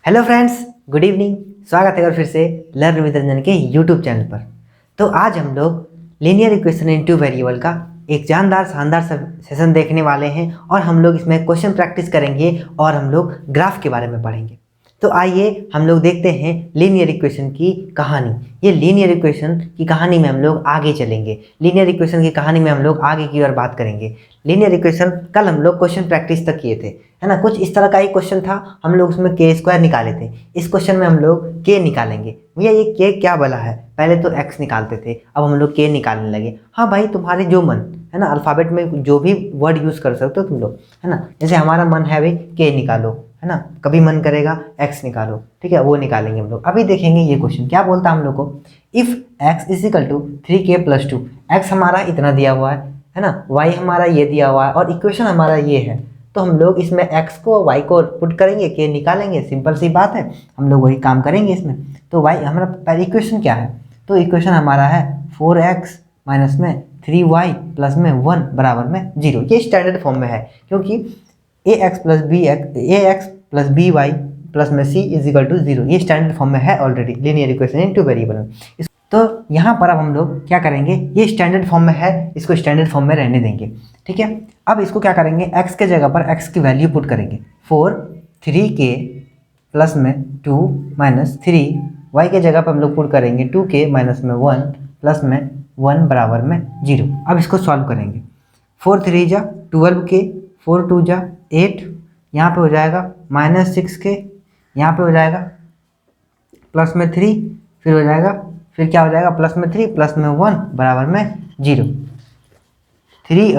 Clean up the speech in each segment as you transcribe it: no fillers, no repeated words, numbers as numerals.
Hello friends, good evening. स्वागत है और फिर से लर्न विद रंजन के यूट्यूब चैनल पर। तो आज हम लोग linear equation in two variable का एक शानदार सेशन देखने वाले हैं और हम लोग इसमें क्वेश्चन प्रैक्टिस करेंगे और हम लोग ग्राफ के बारे में पढ़ेंगे। तो आइए हम लोग देखते हैं लीनियर इक्वेशन की कहानी। ये लीनियर इक्वेशन की कहानी में हम लोग आगे चलेंगे। लीनियर इक्वेशन की कहानी में हम लोग आगे की ओर बात करेंगे। लीनियर इक्वेशन कल हम लोग क्वेश्चन प्रैक्टिस तक किए थे, है ना। कुछ इस तरह का ही क्वेश्चन था, हम लोग उसमें के स्क्वायर निकाले थे। इस क्वेश्चन में हम लोग के निकालेंगे। भैया ये के क्या बला है, पहले तो एक्स निकालते थे, अब हम लोग के निकालने लगे। हाँ भाई, तुम्हारे जो मन है ना, अल्फ़ाबेट में जो भी वर्ड यूज़ कर सकते हो तुम लोग, है ना। जैसे हमारा मन है भाई के निकालो, है ना, कभी मन करेगा एक्स निकालो, ठीक है, वो निकालेंगे हम लोग। अभी देखेंगे ये क्वेश्चन क्या बोलता है हम लोग को। If X is equal to 3k+2, X हमारा इतना दिया हुआ है ना, वाई हमारा ये दिया हुआ है और इक्वेशन हमारा ये है। तो हम लोग इसमें x को y को पुट करेंगे, के निकालेंगे। सिंपल सी बात है, हम लोग वही काम करेंगे इसमें। तो y हमारा पहली इक्वेशन क्या है, तो इक्वेशन हमारा है 4x माइनस में 3y प्लस में 1 बराबर में 0। ये स्टैंडर्ड फॉर्म में है क्योंकि ax plus B Y plus में c इज इक्वल टू 0, ये स्टैंडर्ड फॉर्म में है already linear equation in two variable में। तो यहाँ पर अब हम लोग क्या करेंगे, ये स्टैंडर्ड फॉर्म में है, इसको स्टैंडर्ड फॉर्म में रहने देंगे, ठीक है। अब इसको क्या करेंगे, x के जगह पर x की वैल्यू पुट करेंगे। 3k प्लस में 2 माइनस 3, y के जगह पर हम लोग पुट करेंगे 2k माइनस में 1 प्लस में 1 बराबर में 0। अब इसको सॉल्व करेंगे। 4 3 जा 12k, 4 2 जा 8, यहाँ पे हो जाएगा माइनस 6k, यहाँ पे हो जाएगा प्लस में 3, फिर हो जाएगा, फिर क्या हो जाएगा प्लस में 3 प्लस में 1 बराबर में 0। 3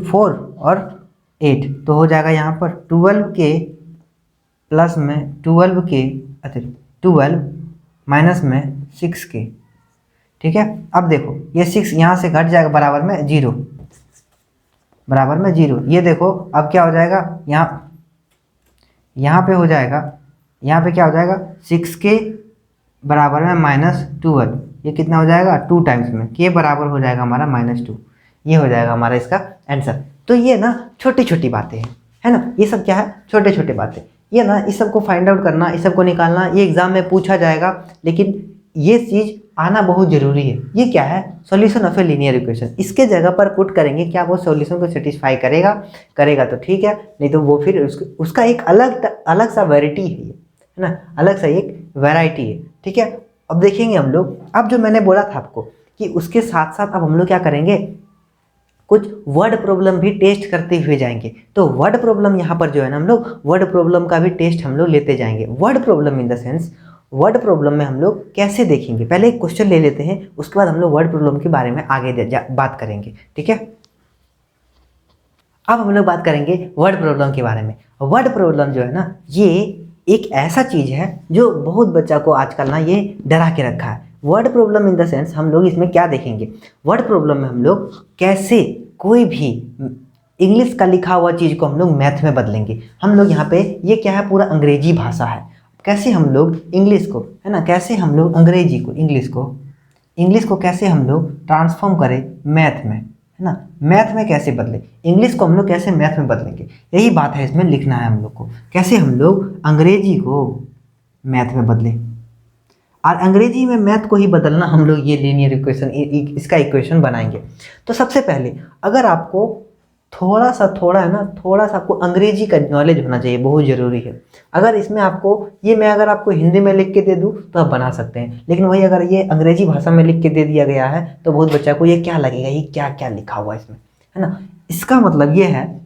4 और 8 तो हो जाएगा यहाँ पर 12k प्लस में 12 माइनस में 6k, ठीक है। अब देखो ये 6 यहाँ से घट जाएगा बराबर में 0, बराबर में 0। ये देखो अब क्या हो जाएगा, यहाँ पे हो जाएगा, यहाँ पे क्या हो जाएगा 6k बराबर में -12, ये कितना हो जाएगा 2 टाइम्स में k बराबर हो जाएगा हमारा -2। ये हो जाएगा हमारा इसका आंसर। तो ये ना छोटी छोटी बातें हैं, है ना, ये सब क्या है, छोटे छोटे बातें। ये ना इस सब को फाइंड आउट करना, इस सब को निकालना, ये एग्जाम में पूछा जाएगा, लेकिन ये चीज़ आना बहुत ज़रूरी है। ये क्या है, solution of A linear equation. इसके जगह पर पुट करेंगे, क्या वो सॉल्यूशन को सेटिस्फाई करेगा तो ठीक है, नहीं तो वो फिर उसका एक अलग सा वैरायटी है ना, अलग सा एक वैरायटी है, ठीक है। अब देखेंगे हम लोग, अब जो मैंने बोला था आपको कि उसके साथ साथ अब हम लोग क्या करेंगे, कुछ वर्ड प्रॉब्लम भी टेस्ट करते हुए जाएंगे। तो वर्ड प्रॉब्लम यहाँ पर जो है ना, हम लोग वर्ड प्रॉब्लम का भी टेस्ट हम लोग लेते जाएंगे। Word problem in the sense, word problem में हम लोग कैसे देखेंगे, पहले एक क्वेश्चन ले लेते हैं, उसके बाद हम लोग वर्ड प्रॉब्लम के बारे में आगे बात करेंगे, ठीक है। अब हम लोग बात करेंगे वर्ड प्रॉब्लम के बारे में। वर्ड प्रॉब्लम जो है ना, ये एक ऐसा चीज़ है जो बहुत बच्चा को आजकल ना ये डरा के रखा है। Word problem in the sense हम लोग इसमें क्या देखेंगे, वर्ड प्रॉब्लम में हम लोग कैसे कोई भी इंग्लिश का लिखा हुआ चीज़ को हम लोग मैथ में बदलेंगे। हम लोग यहाँ पे, ये क्या है, पूरा अंग्रेजी भाषा है, कैसे हम लोग इंग्लिश को, है ना, कैसे हम लोग अंग्रेजी को, इंग्लिश को कैसे हम लोग ट्रांसफॉर्म करें मैथ में, है ना, मैथ में कैसे बदले, इंग्लिश को हम लोग कैसे मैथ में बदलेंगे, यही बात है इसमें लिखना है हम लोग को। कैसे हम लोग अंग्रेजी को मैथ में बदलें, और अंग्रेजी में मैथ को ही बदलना हम लोग ये लीनियर इक्वेशन, इसका इक्वेशन बनाएंगे। तो सबसे पहले अगर आपको थोड़ा सा आपको अंग्रेजी का नॉलेज होना चाहिए, बहुत ज़रूरी है। अगर इसमें आपको ये, मैं अगर आपको हिंदी में लिख के दे दूँ तो आप बना सकते हैं, लेकिन वही अगर ये अंग्रेजी भाषा में लिख के दे दिया गया है तो बहुत बच्चा को ये क्या लगेगा, ये क्या क्या लिखा हुआ है इसमें, है ना। इसका मतलब ये है,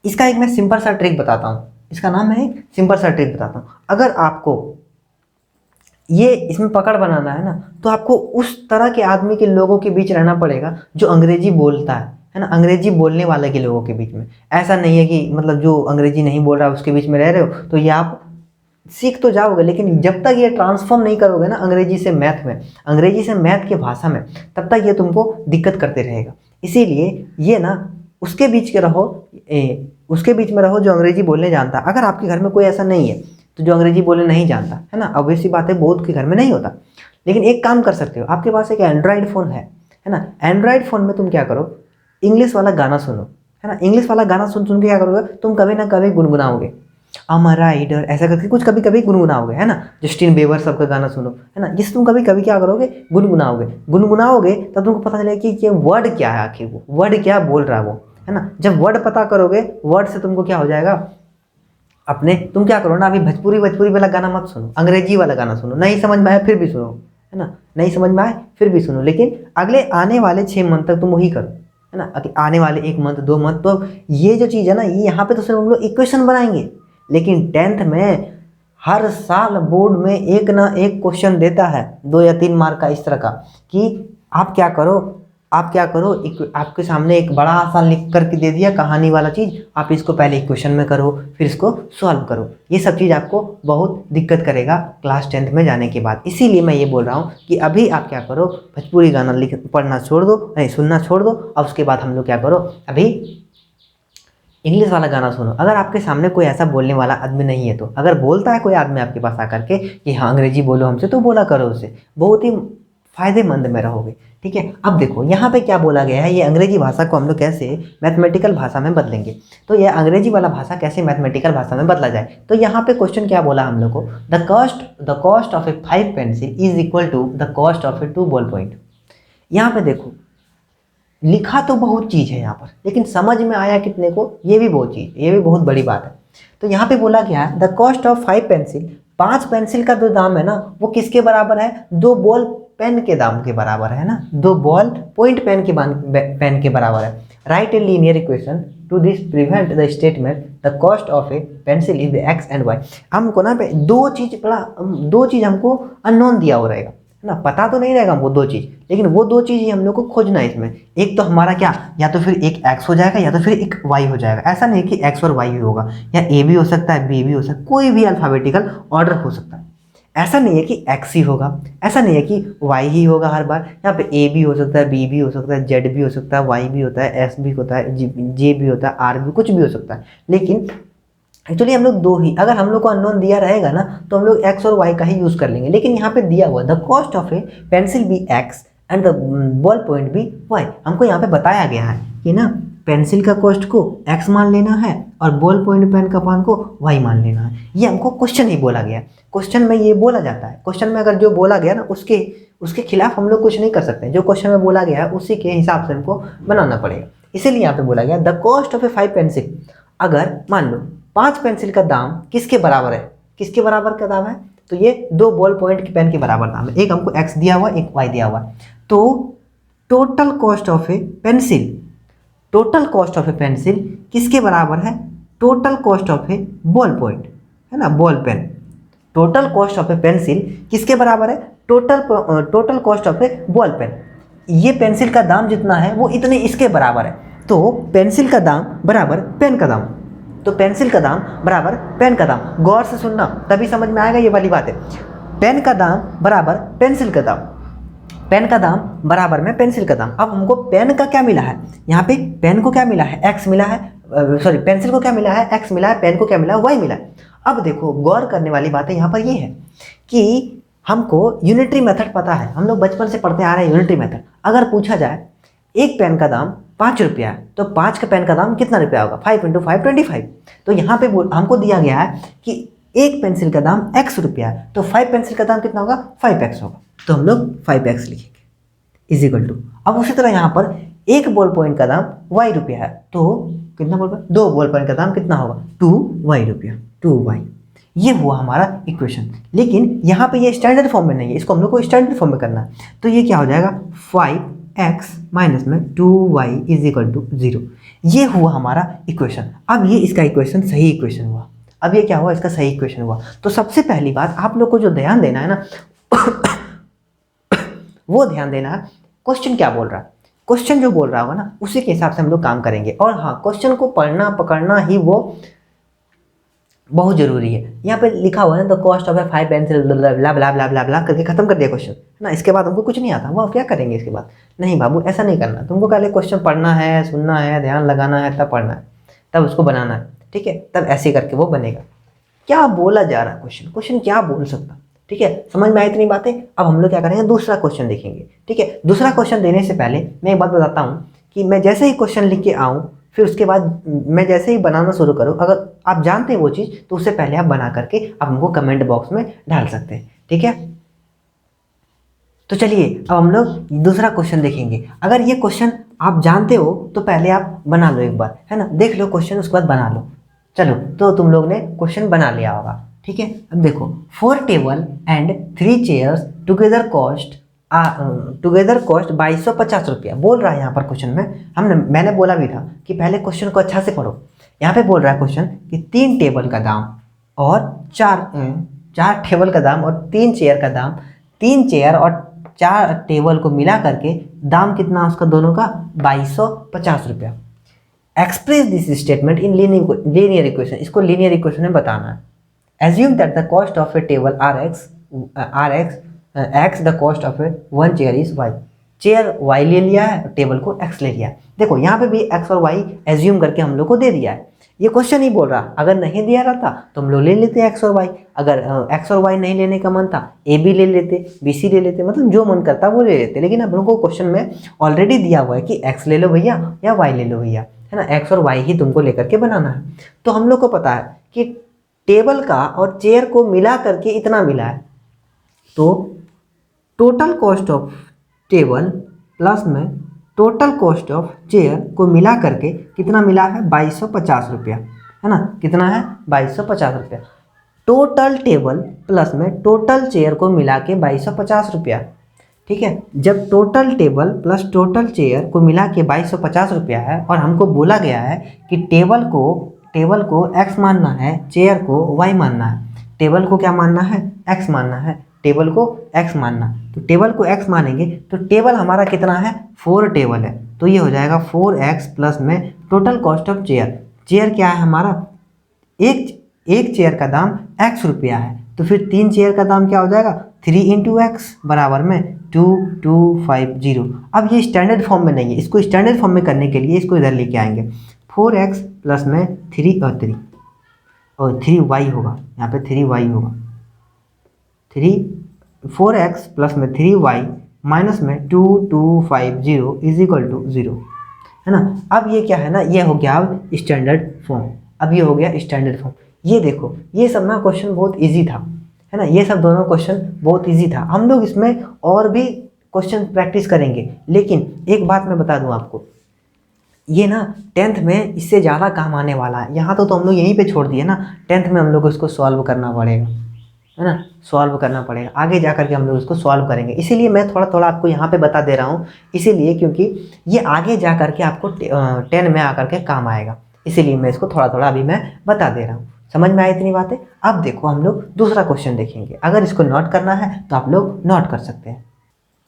इसका एक मैं सिंपल सा ट्रिक बताता हूँ, इसका नाम है एक सिंपल सा ट्रिक बताता हूँ। अगर आपको ये इसमें पकड़ बनाना है ना, तो आपको उस तरह के आदमी के लोगों के बीच रहना पड़ेगा जो अंग्रेजी बोलता है ना, अंग्रेजी बोलने वाले के लोगों के बीच में। ऐसा नहीं है कि मतलब जो अंग्रेजी नहीं बोल रहा है उसके बीच में रह रहे हो तो ये आप सीख तो जाओगे, लेकिन जब तक ये ट्रांसफॉर्म नहीं करोगे ना अंग्रेजी से मैथ में, अंग्रेजी से मैथ की भाषा में, तब तक ये तुमको दिक्कत करते रहेगा। इसीलिए ये ना उसके बीच के रहो, उसके बीच में रहो जो अंग्रेजी बोलने जानता है। अगर आपके घर में कोई ऐसा नहीं है तो जो अंग्रेजी बोलने नहीं जानता, है ना, ऑब्वियस सी बात है बहुत के घर में नहीं होता, लेकिन एक काम कर सकते हो, आपके पास एक एंड्रॉयड फ़ोन है ना, एंड्रॉयड फ़ोन में तुम क्या करो, इंग्लिश वाला गाना सुनो, है ना, इंग्लिश वाला गाना सुन सुन के क्या करोगे तुम, कभी ना कभी गुनगुनाओगे। अमर राइडर ऐसा करके कुछ कभी कभी गुनगुनाओगे, है ना। जस्टिन बीबर सबका गाना सुनो, है ना। जिस तुम कभी कभी क्या करोगे, गुनगुनाओगे तब तुमको पता चलेगा कि ये वर्ड क्या है, आखिर वो वर्ड क्या बोल रहा है वो, है ना। जब वर्ड पता करोगे, वर्ड से तुमको क्या हो जाएगा, अपने तुम क्या करो ना, अभी भोजपुरी वाला गाना मत सुनो, अंग्रेजी वाला गाना सुनो। नहीं समझ में आए फिर भी सुनो, है ना। नहीं समझ में आए फिर भी सुनो, लेकिन अगले आने वाले 6 मंथ तक तुम वही करो, है ना। आने वाले 1 मंथ 2 मंथ तो ये जो चीज़ है ना, ये यहाँ पे तो सिर्फ हम लोग इक्वेशन बनाएंगे, लेकिन 10th में हर साल बोर्ड में एक ना एक क्वेश्चन देता है 2 या 3 मार्क का इस तरह का, कि आप क्या करो, आपके सामने एक बड़ा सा लिख करके दे दिया कहानी वाला चीज़, आप इसको पहले इक्वेशन में करो, फिर इसको सॉल्व करो। ये सब चीज़ आपको बहुत दिक्कत करेगा क्लास 10th में जाने के बाद। इसीलिए मैं ये बोल रहा हूँ कि अभी आप क्या करो, भोजपुरी गाना पढ़ना छोड़ दो, नहीं सुनना छोड़ दो, और उसके बाद हम लोग क्या करो, अभी इंग्लिश वाला गाना सुनो। अगर आपके सामने कोई ऐसा बोलने वाला आदमी नहीं है, तो अगर बोलता है कोई आदमी आपके पास आकर के कि हाँ अंग्रेजी बोलो हमसे, तो बोला करो उसे, बहुत ही फायदेमंद में रहोगे, ठीक है। अब देखो यहाँ पे क्या बोला गया है, ये अंग्रेजी भाषा को हम लोग कैसे मैथमेटिकल भाषा में बदलेंगे। तो ये अंग्रेजी वाला भाषा कैसे मैथमेटिकल भाषा में बदला जाए, तो यहाँ पे क्वेश्चन क्या बोला हम लोग को, the cost of a 5 pencil is equal to the cost of a 2 ball point. यहाँ पे देखो लिखा तो बहुत चीज़ है यहाँ पर, लेकिन समझ में आया कितने को, ये भी बहुत बड़ी बात है। तो यहाँ पे बोला गया है the cost of 5 pencil, 5 pencil का जो दाम है ना, वो किसके बराबर है, 2 बॉल पेन के दाम के बराबर है ना, 2 बॉल पॉइंट पेन के बराबर है। Right a linear equation to this prevent the statement the cost of a pencil is X and Y. हमको ना दो चीज़ हमको अननोन दिया हो रहेगा, है ना, पता तो नहीं रहेगा हमको 2 चीज़, लेकिन वो 2 चीज़ ही हम लोग को खोजना है इसमें। एक तो हमारा क्या, या तो फिर एक x हो जाएगा या तो फिर एक y हो जाएगा। ऐसा नहीं कि x और y ही होगा, या a भी हो सकता है, b भी हो सकता है, कोई भी अल्फ़ाबेटिकल ऑर्डर हो सकता है। ऐसा नहीं है कि x ही होगा, ऐसा नहीं है कि y ही होगा हर बार। यहाँ पे a भी हो सकता है, b भी हो सकता है, z भी हो सकता है, y भी होता है, s भी होता है, j भी होता है, r भी, कुछ भी हो सकता है। लेकिन एक्चुअली हम लोग 2 ही, अगर हम लोग को अननोन दिया रहेगा ना, तो हम लोग x और y का ही यूज़ कर लेंगे। लेकिन यहाँ पे दिया हुआ the cost of a pencil be x and the ball point be y। हमको यहाँ पे बताया गया है कि ना पेंसिल का कॉस्ट को x मान लेना है और बॉल पॉइंट पेन का पान को y मान लेना है। ये हमको क्वेश्चन ही बोला गया, क्वेश्चन में ये बोला जाता है। क्वेश्चन में अगर जो बोला गया ना, उसके खिलाफ हम लोग कुछ नहीं कर सकते। जो क्वेश्चन में बोला गया है उसी के हिसाब से हमको बनाना पड़ेगा। इसीलिए यहाँ पे बोला गया the cost of a 5 pencil. अगर मान लो 5 पेंसिल का दाम किसके बराबर है, किसके बराबर का दाम है, तो ये 2 बॉल पॉइंट की पेन के बराबर दाम है। एक हमको x दिया हुआ, एक y दिया हुआ। तो total cost of a pencil, total cost of a pencil किसके बराबर है, total cost of a ball point, है ना, ball pen. Total cost of a pencil किसके बराबर है, total cost of a ball pen. ये पेंसिल का दाम जितना है वो इतने इसके बराबर है। तो पेंसिल का दाम बराबर पेन का दाम, तो पेंसिल का दाम बराबर पेन का दाम। गौर से सुनना तभी समझ में आएगा, ये वाली बात है। पेन का दाम बराबर पेंसिल का दाम, पेन का दाम बराबर में पेंसिल का दाम। अब हमको पेन का क्या मिला है, यहाँ पे पेन को क्या मिला है, x मिला है, सॉरी पेंसिल को क्या मिला है, x मिला है, पेन को क्या मिला है, y मिला है। अब देखो गौर करने वाली बात है यहाँ पर ये है कि हमको यूनिटरी मेथड पता है, हम लोग बचपन से पढ़ते आ रहे हैं यूनिटरी मेथड। अगर पूछा जाए एक पेन का दाम 5 रुपया है, तो 5 का पेन का दाम कितना रुपया होगा, 5 × 5 25। तो यहाँ पे हमको दिया गया है कि एक पेंसिल का दाम x रुपया है, तो 5 पेंसिल का दाम कितना होगा, 5x होगा। तो हम लोग 5x लिखेंगे इज इक्वल टू। अब उसी तरह यहाँ पर एक बॉल पॉइंट का दाम y रुपया है, तो कितना बॉल पॉइंट, 2 बॉल पॉइंट का दाम कितना होगा, 2y रुपया, 2y। ये हुआ हमारा इक्वेशन। लेकिन यहाँ पे ये स्टैंडर्ड फॉर्म में नहीं है, इसको हम लोग को स्टैंडर्ड फॉर्म में करना है। तो ये क्या हो जाएगा, 5x माइनस में 2y इज इक्वल टू 0। ये हुआ हमारा इक्वेशन। अब ये इसका इक्वेशन सही इक्वेशन हुआ। अब ये क्या हुआ, इसका सही इक्वेशन हुआ। तो सबसे पहली बात आप लोग को जो ध्यान देना है ना वो ध्यान देना है क्वेश्चन क्या बोल रहा है। क्वेश्चन जो बोल रहा होगा ना उसी के हिसाब से हम लोग काम करेंगे। और हाँ, क्वेश्चन को पढ़ना पकड़ना ही वो बहुत जरूरी है। यहाँ पे लिखा हुआ है ना the cost of a 5 pencil blah blah blah blah blah करके खत्म कर दिया क्वेश्चन, है ना। इसके बाद हमको कुछ नहीं आता, वो क्या करेंगे इसके बाद। नहीं बाबू, ऐसा नहीं करना। तुमको पहले क्वेश्चन पढ़ना है, सुनना है, ध्यान लगाना है, तब पढ़ना है, तब उसको बनाना है, ठीक है। तब ऐसे करके वो बनेगा। क्या बोला जा रहा है क्वेश्चन क्या बोल सकता, ठीक है। समझ में आई इतनी बातें। अब हम लोग क्या करेंगे, दूसरा क्वेश्चन देखेंगे, ठीक है। दूसरा क्वेश्चन देने से पहले मैं एक बात बताता हूँ कि मैं जैसे ही क्वेश्चन लिख के आऊँ फिर उसके बाद मैं जैसे ही बनाना शुरू करूँ, अगर आप जानते हैं वो चीज़ तो उससे पहले आप बना करके आप हमको कमेंट बॉक्स में डाल सकते हैं, ठीक है। तो चलिए अब हम लोग दूसरा क्वेश्चन देखेंगे। अगर ये क्वेश्चन आप जानते हो तो पहले आप बना लो एक बार, है ना, देख लो क्वेश्चन, उसके बाद बना लो। चलो तो तुम लोग ने क्वेश्चन बना लिया होगा, ठीक है। अब देखो, 4 table and 3 chairs together cost 2250 रुपया बोल रहा है यहाँ पर क्वेश्चन में। मैंने बोला भी था कि पहले क्वेश्चन को अच्छा से पढ़ो। यहाँ पे बोल रहा है क्वेश्चन कि 3 टेबल का दाम और 4 टेबल का दाम और 3 चेयर का दाम, 3 चेयर और 4 टेबल को मिला करके दाम कितना उसका दोनों का 2250 रुपया। Express this statement in linear equation, इसको लीनियर इक्वेशन में बताना है। Assume that the cost of a table are X the cost of a 1 chair is Y. Chair Y ले लिया है, टेबल को एक्स ले लिया है। देखो यहाँ पे भी एक्स और वाई एज्यूम करके हम लोग को दे दिया है। ये क्वेश्चन ही बोल रहा, अगर नहीं दिया रहता तो हम लोग ले लेते एक्स और वाई। अगर एक्स और वाई नहीं लेने का मन था, ए बी ले लेते, बी सी ले लेते, मतलब जो मन करता वो ले लेते। लेकिन हम लोग को क्वेश्चन में ऑलरेडी दिया हुआ है कि एक्स ले लो भैया या वाई ले लो भैया, है ना, एक्स और वाई ही तुमको लेकर के बनाना है। तो हम लोग को पता है कि टेबल का और चेयर को मिला करके इतना मिला है, तो total cost of table plus में टोटल कॉस्ट ऑफ चेयर को मिला करके कितना मिला है 2250 रुपया, है ना, कितना है 2250 रुपया। टोटल टेबल प्लस में टोटल चेयर को मिला के 2250 रुपया, ठीक है। जब total table plus total chair को मिला के 2250 रुपया है और हमको बोला गया है कि टेबल को x मानना है, चेयर को y मानना है। टेबल को क्या मानना है, x मानना है, टेबल को x मानना। तो टेबल को x मानेंगे तो टेबल हमारा कितना है 4 टेबल है, तो ये हो जाएगा 4x प्लस में total cost of chair. Chair क्या है हमारा, एक चेयर का दाम x रुपया है, तो फिर 3 चेयर का दाम क्या हो जाएगा 3 इंटू एक्स बराबर में 2250। अब ये स्टैंडर्ड फॉर्म में नहीं है, इसको स्टैंडर्ड फॉर्म में करने के लिए इसको इधर लेके आएंगे। 4x प्लस में 3 और 3y होगा, यहाँ पे 3y होगा, 4x प्लस में 3y माइनस में 2250 इज इक्वल टू 0, है ना। अब ये क्या है ना, ये हो गया अब स्टैंडर्ड फॉर्म। अब ये हो गया स्टैंडर्ड फॉर्म। ये देखो, ये सब ना क्वेश्चन बहुत इजी था, है ना, ये सब दोनों क्वेश्चन बहुत इजी था। हम लोग इसमें और भी क्वेश्चन प्रैक्टिस करेंगे, लेकिन एक बात मैं बता दूं आपको, ये ना 10th में इससे ज़्यादा काम आने वाला है। यहाँ तो हम लोग यहीं पे छोड़ दिए ना, 10th में हम लोग को इसको सॉल्व करना पड़ेगा, है ना, सॉल्व करना पड़ेगा। आगे जा करके हम लोग इसको सॉल्व करेंगे। इसीलिए मैं थोड़ा थोड़ा आपको यहाँ पे बता दे रहा हूँ, इसीलिए क्योंकि ये आगे जा करके आपको 10 में आकर के काम आएगा, इसीलिए मैं इसको थोड़ा थोड़ा अभी मैं बता दे रहा हूँ। समझ में आई इतनी बातें। अब देखो हम लोग दूसरा क्वेश्चन देखेंगे, अगर इसको नोट करना है तो आप लोग नोट कर सकते हैं।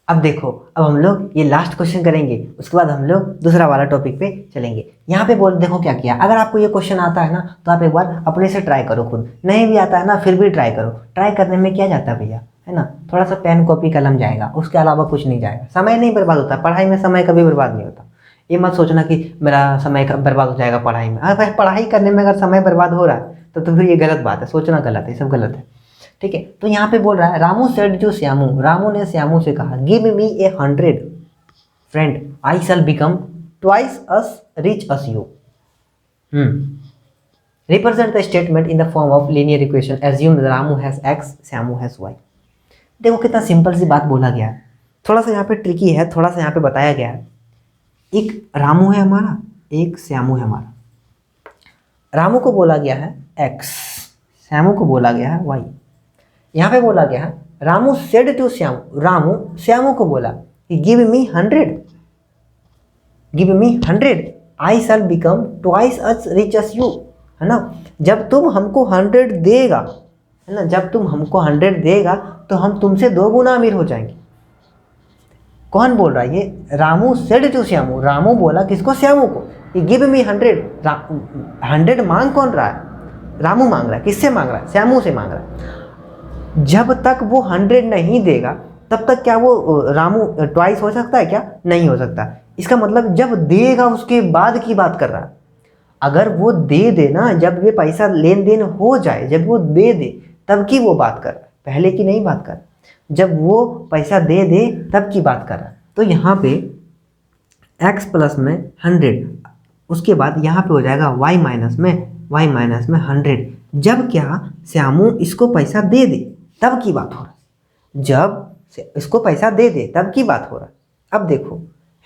अब देखो, अब हम लोग ये लास्ट क्वेश्चन करेंगे, उसके बाद हम लोग दूसरा वाला टॉपिक पे चलेंगे। यहाँ पे देखो क्या किया, अगर आपको ये क्वेश्चन आता है ना तो आप एक बार अपने से ट्राई करो, खुद नहीं भी आता है ना फिर भी ट्राई करो। ट्राई करने में क्या जाता है भैया, है ना, थोड़ा सा पेन कॉपी कलम जाएगा, उसके अलावा कुछ नहीं जाएगा। समय नहीं बर्बाद होता, पढ़ाई में समय कभी बर्बाद नहीं होता। ये मत सोचना कि मेरा समय बर्बाद हो जाएगा पढ़ाई में। अगर पढ़ाई करने में अगर समय बर्बाद हो रहा है तो फिर ये गलत बात है, सोचना गलत है, सब गलत है, ठीक है। तो यहाँ पे बोल रहा है रामू सेड टू श्यामू, रामू ने श्यामू से कहा give me a 100 friend I shall become twice as rich as you. Represent the statement in the form of linear equation, assume Ramu has x Shyamu has y. देखो कितना सिंपल सी बात बोला गया है, थोड़ा सा यहाँ पे ट्रिकी है, थोड़ा सा यहाँ पे बताया गया है। एक रामू है हमारा, एक श्यामू है हमारा। रामू को बोला गया है एक्स, श्यामू को बोला गया है वाई। यहाँ पे बोला गया है रामू सेड टू श्यामू, रामू श्यामू को बोला कि give me 100 I shall become twice as rich as you, है ना। जब तुम हमको 100 देगा, है ना, जब तुम हमको 100 देगा तो हम तुमसे 2 गुना अमीर हो जाएंगे। कौन बोल रहा है ये, रामू सेड टू श्यामू, रामू बोला किसको, श्यामू को, गिव मी 100 मांग कौन रहा है, रामू मांग रहा है। किससे मांग रहा है, श्यामू से मांग रहा है। जब तक वो 100 नहीं देगा तब तक क्या वो रामू ट्वाइस हो सकता है, क्या नहीं हो सकता। इसका मतलब जब देगा उसके बाद की बात कर रहा है। अगर वो दे देना, जब ये पैसा लेन देन हो जाए, जब वो दे दे तब की वो बात कर रहा है, पहले की नहीं बात कर रहा। जब वो पैसा दे दे तब की बात कर रहा है। तो यहाँ पे x प्लस में 100, उसके बाद यहाँ पे हो जाएगा y माइनस में 100। जब क्या श्यामू इसको पैसा दे दे तब की बात हो रहा है, जब इसको पैसा दे दे तब की बात हो रहा है। अब देखो,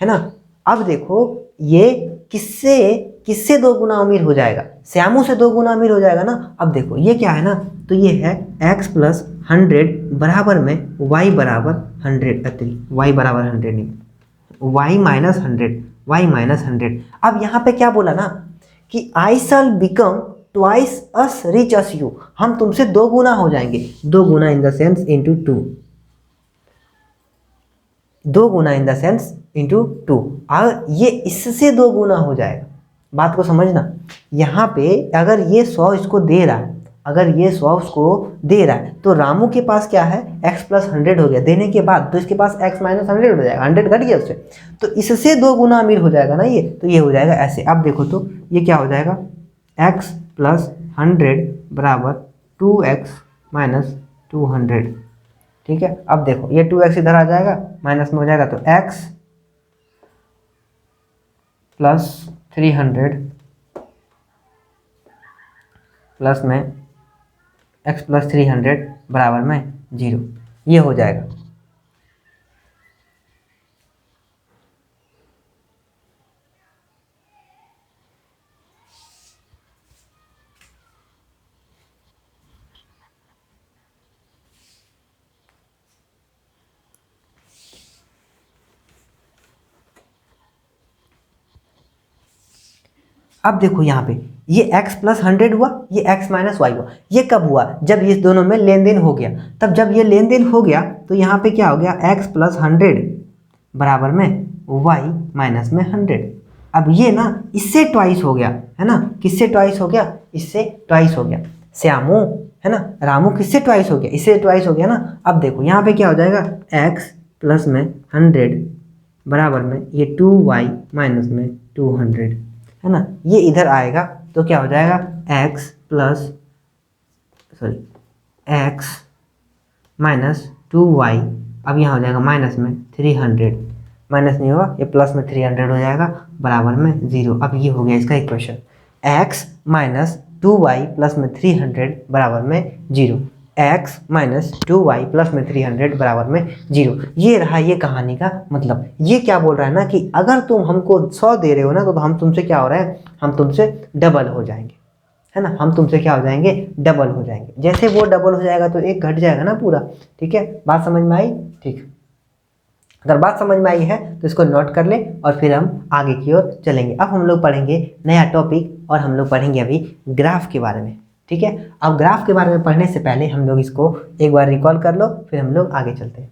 है ना, अब देखो ये किससे किससे 2 गुना अमीर हो जाएगा, श्यामू से 2 गुना अमीर हो जाएगा ना। अब देखो ये क्या है ना, तो ये है x प्लस 100 बराबर में y बराबर 100, y बराबर 100 नहीं, y माइनस 100। अब यहाँ पे क्या बोला ना कि I shall become twice as rich as you, हम तुमसे 2 गुना हो जाएंगे, 2 गुना इन द सेंस इंटू 2, 2 गुना इन द सेंस इंटू 2। और ये इससे 2 गुना हो जाएगा, बात को समझना। यहाँ पे अगर ये 100 इसको दे रहा है, अगर ये 100 उसको दे रहा है तो रामू के पास क्या है, x प्लस 100 हो गया देने के बाद, तो इसके पास x माइनस 100 हो जाएगा, 100 घट गया उससे, तो इससे 2 गुना अमीर हो जाएगा ना ये, तो ये हो जाएगा ऐसे। अब देखो तो ये क्या हो जाएगा, x प्लस 100 बराबर 2x माइनस 200, ठीक है। अब देखो ये 2x इधर आ जाएगा, माइनस में हो जाएगा, तो x प्लस 300 प्लस में x प्लस 300 बराबर में 0, ये हो जाएगा। अब देखो यहाँ पे ये x प्लस 100 हुआ, ये x माइनस वाई हुआ। ये कब हुआ, जब इस दोनों में लेन देन हो गया। तब जब ये लेन देन हो गया तो यहाँ पे क्या हो गया, x प्लस 100 बराबर में y माइनस में 100। अब ये ना इससे ट्वाइस हो गया, है ना, किससे ट्वाइस हो गया, इससे ट्वाइस हो गया। श्यामू, है ना, रामू किससे ट्वाइस हो गया, इससे ट्वाइस हो गया ना। अब देखो यहाँ पे क्या हो जाएगा, x प्लस में 100 बराबर में ये 2y माइनस में 200, है ना। ये इधर आएगा तो क्या हो जाएगा, x माइनस 2y, अब यहाँ हो जाएगा माइनस में 300, माइनस नहीं होगा, ये प्लस में 300 हो जाएगा बराबर में 0। अब ये हो गया इसका equation, x minus 2y plus में 300 बराबर में 0, x माइनस 2y प्लस में 300 बराबर में 0। ये रहा ये कहानी का मतलब। ये क्या बोल रहा है ना कि अगर तुम हमको 100 दे रहे हो ना, तो हम तुमसे क्या हो रहा है, हम तुमसे डबल हो जाएंगे, है ना, हम तुमसे क्या हो जाएंगे, डबल हो जाएंगे। जैसे वो डबल हो जाएगा तो एक घट जाएगा ना पूरा, ठीक है। बात समझ में आई, ठीक। अगर बात समझ में आई है तो इसको नोट कर ले और फिर हम आगे की ओर चलेंगे। अब हम लोग पढ़ेंगे नया टॉपिक और हम लोग पढ़ेंगे अभी ग्राफ के बारे में, ठीक है। अब ग्राफ के बारे में पढ़ने से पहले हम लोग इसको एक बार रिकॉल कर लो, फिर हम लोग आगे चलते हैं।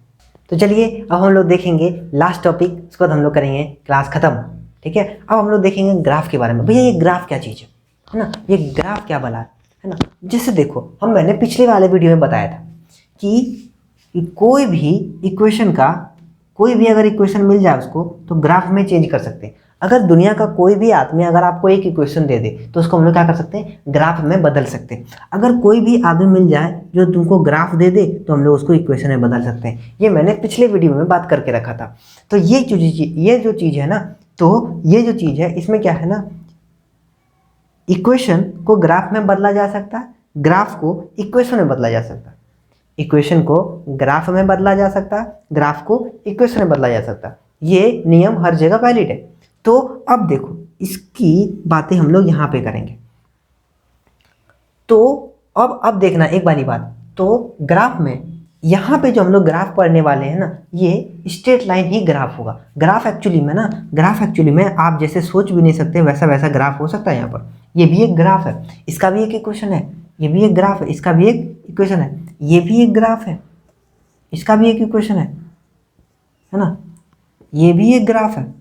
तो चलिए अब हम लोग देखेंगे लास्ट टॉपिक, उसके बाद हम लोग करेंगे क्लास खत्म, ठीक है। अब हम लोग देखेंगे ग्राफ के बारे में। भैया ये ग्राफ क्या चीज़ है ना, ये ग्राफ क्या बना है ना। जैसे देखो मैंने पिछले वाले वीडियो में बताया था कि कोई भी इक्वेशन का, कोई भी अगर इक्वेशन मिल जाए उसको तो ग्राफ में चेंज कर सकते हैं। अगर दुनिया का कोई भी आदमी अगर आपको एक इक्वेशन दे दे तो उसको हम लोग क्या कर सकते हैं, ग्राफ में बदल सकते हैं। अगर कोई भी आदमी मिल जाए जो तुमको ग्राफ दे दे तो हम लोग उसको इक्वेशन में बदल सकते हैं। ये मैंने पिछले वीडियो में बात करके रखा था। तो ये जो चीज़ है ना, तो ये जो चीज़ है इसमें क्या है ना, इक्वेशन को ग्राफ में बदला जा सकता है, ग्राफ को इक्वेशन में बदला जा सकता है, इक्वेशन को ग्राफ में बदला जा सकता है, ग्राफ को इक्वेशन में बदला जा सकता है। ये नियम हर जगह वैलिड है। तो अब देखो इसकी बातें हम लोग यहाँ पे करेंगे। तो अब देखना एक बारी बात, तो ग्राफ में यहाँ पे जो हम लोग ग्राफ पढ़ने वाले हैं ना, ये स्ट्रेट लाइन ही ग्राफ होगा। ग्राफ एक्चुअली में आप जैसे सोच भी नहीं सकते वैसा ग्राफ हो सकता है। यहाँ पर ये भी एक ग्राफ है, इसका भी एक इक्वेशन है, ये भी एक ग्राफ है, इसका भी एक इक्वेशन है, ये भी एक ग्राफ है, इसका भी एक इक्वेशन है ना, ये भी एक ग्राफ है,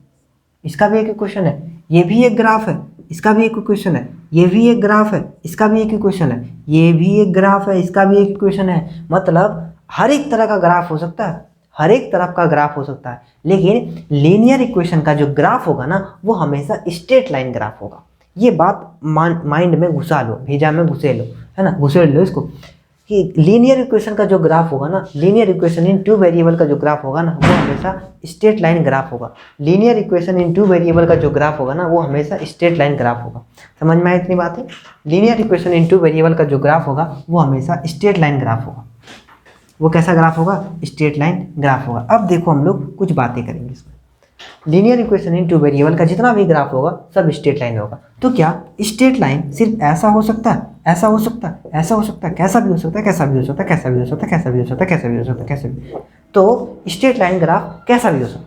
इसका भी एक इक्वेशन है, ये भी एक ग्राफ है, इसका भी एक इक्वेशन है, ये भी एक ग्राफ है, इसका भी एक इक्वेशन है, ये भी एक ग्राफ है, इसका भी एक इक्वेशन है। मतलब हर एक तरह का ग्राफ हो सकता है, हर एक तरफ का ग्राफ हो सकता है। लेकिन लीनियर इक्वेशन का जो ग्राफ होगा ना, वो हमेशा स्ट्रेट लाइन ग्राफ होगा। ये बात माइंड में घुसा लो, भेजा में घुसे लो, है ना, घुसेड़ लो इसको। कि लीनियर इक्वेशन का जो ग्राफ होगा ना, linear equation in two variable का जो ग्राफ होगा ना, वो हमेशा स्ट्रेट लाइन ग्राफ होगा। Linear equation in two variable का जो ग्राफ होगा ना, वो हमेशा स्ट्रेट लाइन ग्राफ होगा। समझ में आई इतनी बात है? Linear equation in two variable का जो ग्राफ होगा वो हमेशा स्ट्रेट लाइन ग्राफ होगा। वो कैसा ग्राफ होगा? स्ट्रेट लाइन ग्राफ होगा। अब देखो हम लोग कुछ बातें करेंगे इसमें। Linear equation in two variable का जितना भी ग्राफ होगा सब स्ट्रेट लाइन होगा। तो क्या स्ट्रेट लाइन सिर्फ ऐसा हो सकता है, ऐसा हो सकता है, ऐसा हो सकता है, कैसा भी हो सकता है, कैसा भी हो सकता है, कैसा भी हो सकता है, कैसा भी हो सकता है, कैसा भी हो सकता है, कैसे भी। तो स्ट्रेट लाइन ग्राफ कैसा भी हो सकता है।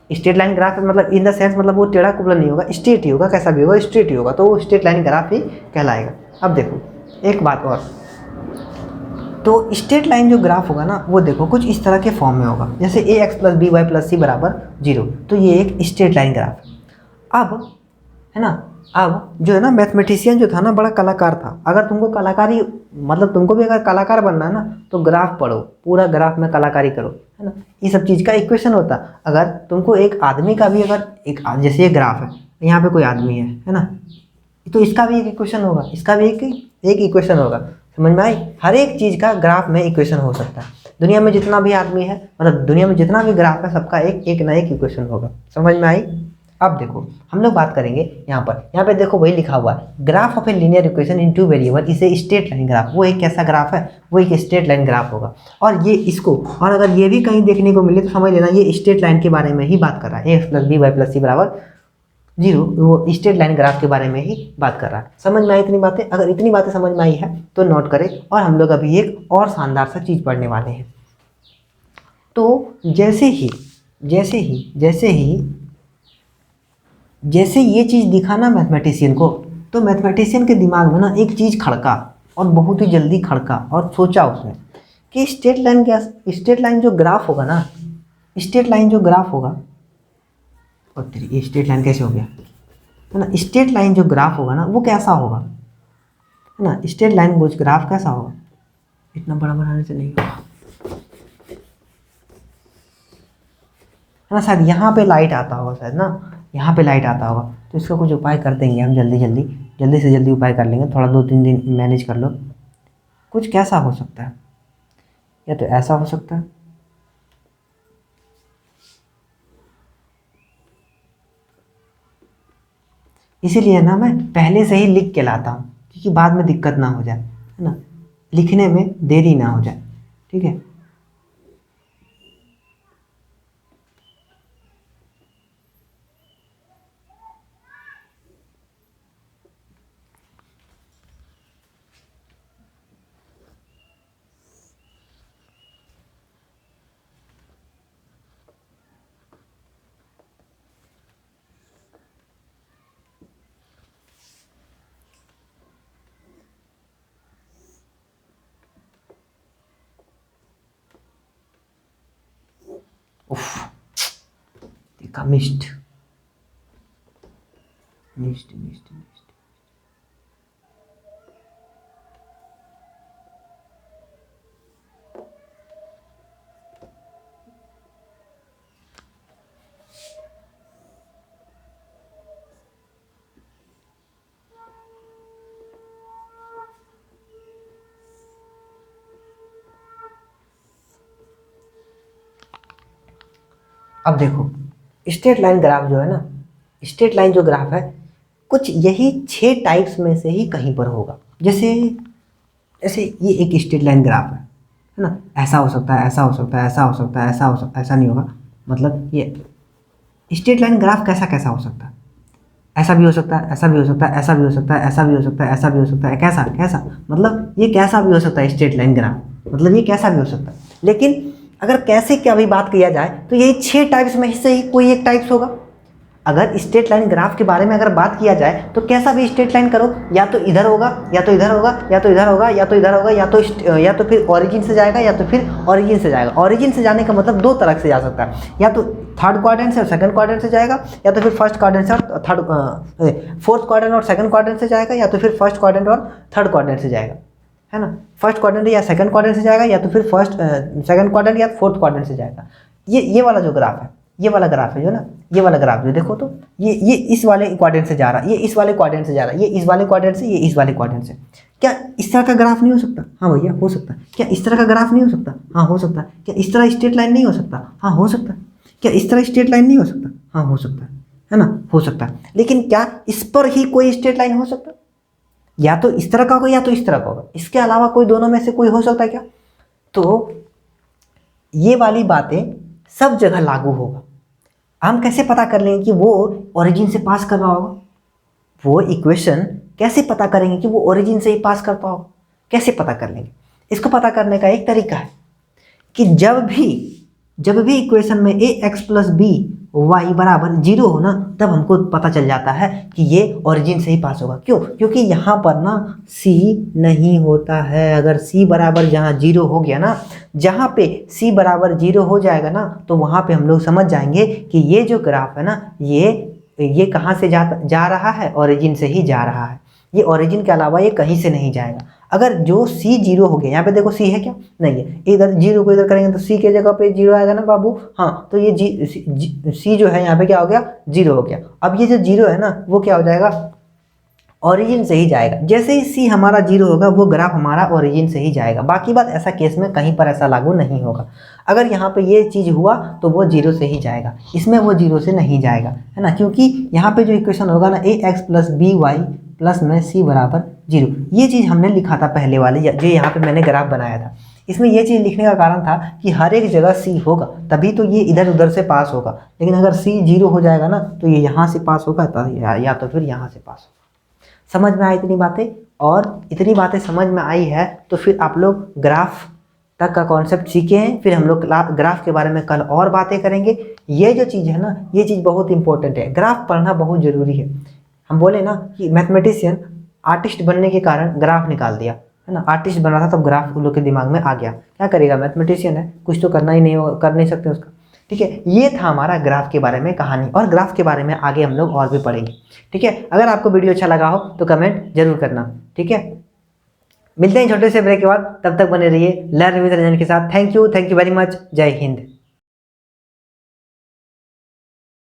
स्ट्रेट लाइन ग्राफ मतलब इन द सेंस मतलब वो टेढ़ा कुबड़ा नहीं होगा, स्ट्रेट ही होगा, कैसा भी होगा स्ट्रेट ही होगा, तो वो स्ट्रेट लाइन ग्राफ ही कहलाएगा। अब देखो एक बात और, तो स्ट्रेट लाइन जो ग्राफ होगा ना, वो देखो कुछ इस तरह के फॉर्म में होगा, जैसे ax + by + c = 0। तो ये एक स्ट्रेट लाइन ग्राफ है। अब है ना, अब जो है ना मैथमेटिशियन जो था ना, बड़ा कलाकार था। अगर तुमको कलाकारी मतलब तुमको भी अगर कलाकार बनना है ना, तो ग्राफ पढ़ो, पूरा ग्राफ में कलाकारी करो, है ना। ये सब चीज़ का इक्वेशन होता। अगर तुमको एक आदमी का भी अगर एक जैसे ये ग्राफ है, यहाँ पे कोई आदमी है ना, तो इसका भी एक इक्वेशन होगा, इसका भी एक इक्वेशन होगा। समझ में आई? हर एक चीज़ का ग्राफ में इक्वेशन हो सकता है। दुनिया में जितना भी आदमी है, मतलब दुनिया में जितना भी ग्राफ है, सबका एक ना एक इक्वेशन होगा। समझ में आई? अब देखो हम लोग बात करेंगे यहाँ पे देखो वही लिखा हुआ है, graph of A linear equation in two variable इसे स्ट्रेट लाइन ग्राफ। वो एक कैसा ग्राफ है? वो एक स्ट्रेट लाइन ग्राफ होगा। और ये इसको, और अगर ये भी कहीं देखने को मिले तो समझ लेना ये स्ट्रेट लाइन के बारे में ही बात कर रहा है। ax + by + c = 0, वो स्ट्रेट लाइन ग्राफ के बारे में ही बात कर रहा है। समझ में आई इतनी बातें? अगर इतनी बातें समझ में आई है तो नोट करें। और हम लोग अभी एक और शानदार सा चीज़ पढ़ने वाले हैं। तो जैसे ये चीज़ दिखाना मैथमेटिशियन को, तो मैथमेटिशियन के दिमाग में ना एक चीज़ खड़का, और बहुत ही जल्दी खड़का, और सोचा उसने कि स्ट्रेट लाइन जो ग्राफ होगा ना, स्ट्रेट लाइन जो ग्राफ होगा, और तेरी ये स्ट्रेट लाइन कैसे हो गया, है ना। स्ट्रेट लाइन जो ग्राफ होगा ना, वो कैसा होगा, है ना। स्ट्रेट लाइन कुछ ग्राफ कैसा होगा, इतना बड़ा बनाने से नहीं होगा, है ना। शायद यहाँ पे लाइट आता होगा, शायद ना यहाँ पे लाइट आता होगा। तो इसका कुछ उपाय कर देंगे हम, जल्दी से जल्दी उपाय कर लेंगे। थोड़ा 2-3 दिन मैनेज कर लो। कुछ कैसा हो सकता है, या तो ऐसा हो सकता है, इसीलिए ना मैं पहले से ही लिख के लाता हूँ, क्योंकि बाद में दिक्कत ना हो जाए, है ना, लिखने में देरी ना हो जाए। ठीक है। उफ, देखा, मिस्ट। अब देखो स्ट्रेट लाइन ग्राफ जो है ना, स्ट्रेट लाइन जो ग्राफ है, कुछ यही 6 टाइप्स में से ही कहीं पर होगा। जैसे ये एक स्ट्रेट लाइन ग्राफ है ना, ऐसा हो सकता है, ऐसा हो सकता है, ऐसा हो सकता है, ऐसा हो सकता है, ऐसा नहीं होगा। मतलब ये स्ट्रेट लाइन ग्राफ कैसा हो सकता है, ऐसा भी हो सकता है, ऐसा भी हो सकता है, ऐसा भी हो सकता है, ऐसा भी हो सकता है, ऐसा भी हो सकता है। कैसा मतलब ये कैसा भी हो सकता है स्ट्रेट लाइन ग्राफ, मतलब ये कैसा भी हो सकता है। लेकिन अगर कैसे क्या भी बात किया जाए तो यही 6 टाइप्स में से ही कोई एक टाइप्स होगा। अगर स्ट्रेट लाइन ग्राफ के बारे में अगर बात किया जाए तो कैसा भी स्ट्रेट लाइन करो, या तो इधर होगा, या तो इधर होगा, या तो इधर होगा, या तो इधर होगा, या तो फिर ओरिजिन से जाएगा, या तो फिर ओरिजिन से जाएगा। ओरिजिन से जाने का मतलब 2 तरह से जा सकता है, या तो थर्ड क्वाड्रेंट से और सेकंड क्वाड्रेंट से जाएगा, या तो फिर फर्स्ट क्वाड्रेंट से और फोर्थ क्वाड्रेंट और सेकंड क्वाड्रेंट से जाएगा, या तो फिर फर्स्ट क्वाड्रेंट और थर्ड क्वाड्रेंट से जाएगा, है ना। फर्स्ट क्वाड्रेंट या सेकंड क्वाड्रेंट से जाएगा, या तो फिर सेकंड क्वाड्रेंट या फोर्थ क्वाड्रेंट से जाएगा। ये वाला जो ग्राफ है, ये वाला ग्राफ है जो ना, ये वाला ग्राफ जो देखो, तो ये इस वाले क्वाड्रेंट से जा रहा है, ये इस वाले क्वाड्रेंट से जा रहा है, ये इस वाले क्वाड्रेंट से, ये इस वाले क्वाड्रेंट से। क्या इस तरह का ग्राफ नहीं हो सकता? हाँ भैया हो सकता है। क्या इस तरह का ग्राफ नहीं हो सकता? हाँ हो सकता है। क्या इस तरह स्ट्रेट लाइन नहीं हो सकता? हाँ हो सकता है। क्या इस तरह स्ट्रेट लाइन नहीं हो सकता? हाँ हो सकता है ना, हो सकता है। लेकिन क्या इस पर ही कोई स्ट्रेट लाइन हो सकता? या तो इस तरह का होगा या तो इस तरह का होगा, इसके अलावा कोई दोनों में से कोई हो सकता है क्या? तो ये वाली बातें सब जगह लागू होगा। हम कैसे पता कर लेंगे कि वो ओरिजिन से पास कर रहा होगा? वो इक्वेशन कैसे पता करेंगे कि वो ओरिजिन से ही पास करता होगा? कैसे पता कर लेंगे? इसको पता करने का एक तरीका है कि जब भी इक्वेशन में ए एक्स प्लस बी वाई बराबर 0 हो ना, तब हमको पता चल जाता है कि ये ओरिजिन से ही पास होगा। क्यों? क्योंकि यहाँ पर ना c नहीं होता है। अगर c बराबर जहाँ 0 हो गया ना, जहाँ पे c बराबर 0 हो जाएगा ना, तो वहाँ पे हम लोग समझ जाएंगे कि ये जो ग्राफ है ना, ये कहाँ से जा रहा है? ओरिजिन से ही जा रहा है। ये ओरिजिन के अलावा ये कहीं से नहीं जाएगा। अगर जो c 0 हो गया, यहाँ पे देखो c है क्या? नहीं है। इधर 0 को इधर करेंगे तो c के जगह पे 0 आएगा ना बाबू। हाँ, तो ये c जो है यहाँ पे क्या हो गया? 0 हो गया। अब ये जो 0 है ना, वो क्या हो जाएगा? ओरिजिन से ही जाएगा। जैसे ही c हमारा 0 होगा, वो ग्राफ हमारा ओरिजिन से ही जाएगा। बाकी बात ऐसा केस में कहीं पर ऐसा लागू नहीं होगा। अगर यहाँ पे ये चीज़ हुआ तो वो 0 से ही जाएगा, इसमें वो 0 से नहीं जाएगा, है ना। क्योंकि यहाँ पे जो इक्वेशन होगा ना, a x plus B Y plus में c बराबर 0, ये चीज़ हमने लिखा था पहले वाले, जो यहाँ पे मैंने ग्राफ बनाया था। इसमें ये चीज़ लिखने का कारण था कि हर एक जगह c होगा, तभी तो ये इधर उधर से पास होगा। लेकिन अगर c 0 हो जाएगा ना, तो ये यहाँ से पास होगा या तो फिर यहाँ से पास होगा। समझ में आई इतनी बातें? और इतनी बातें समझ में आई है तो फिर आप लोग ग्राफ तक का कॉन्सेप्ट सीखे हैं। फिर हम लोग ग्राफ के बारे में कल और बातें करेंगे। ये जो चीज़ है ना, ये चीज़ बहुत इंपॉर्टेंट है। ग्राफ पढ़ना बहुत ज़रूरी है। हम बोले ना कि मैथमेटिशियन आर्टिस्ट बनने के कारण ग्राफ निकाल दिया, है ना। आर्टिस्ट बना था तब ग्राफ उन लोग के दिमाग में आ गया। क्या करेगा? मैथमेटिशियन है, कुछ तो करना ही नहीं, कर नहीं सकते उसका। ठीक है, ये था हमारा ग्राफ के बारे में कहानी, और ग्राफ के बारे में आगे हम लोग और भी पढ़ेंगे। ठीक है, अगर आपको वीडियो अच्छा लगा हो तो कमेंट जरूर करना। ठीक है, मिलते हैं छोटे से ब्रेक के बाद। तब तक बने रहिए लर्न विद रंजन के साथ। Thank you very much. जय हिंद।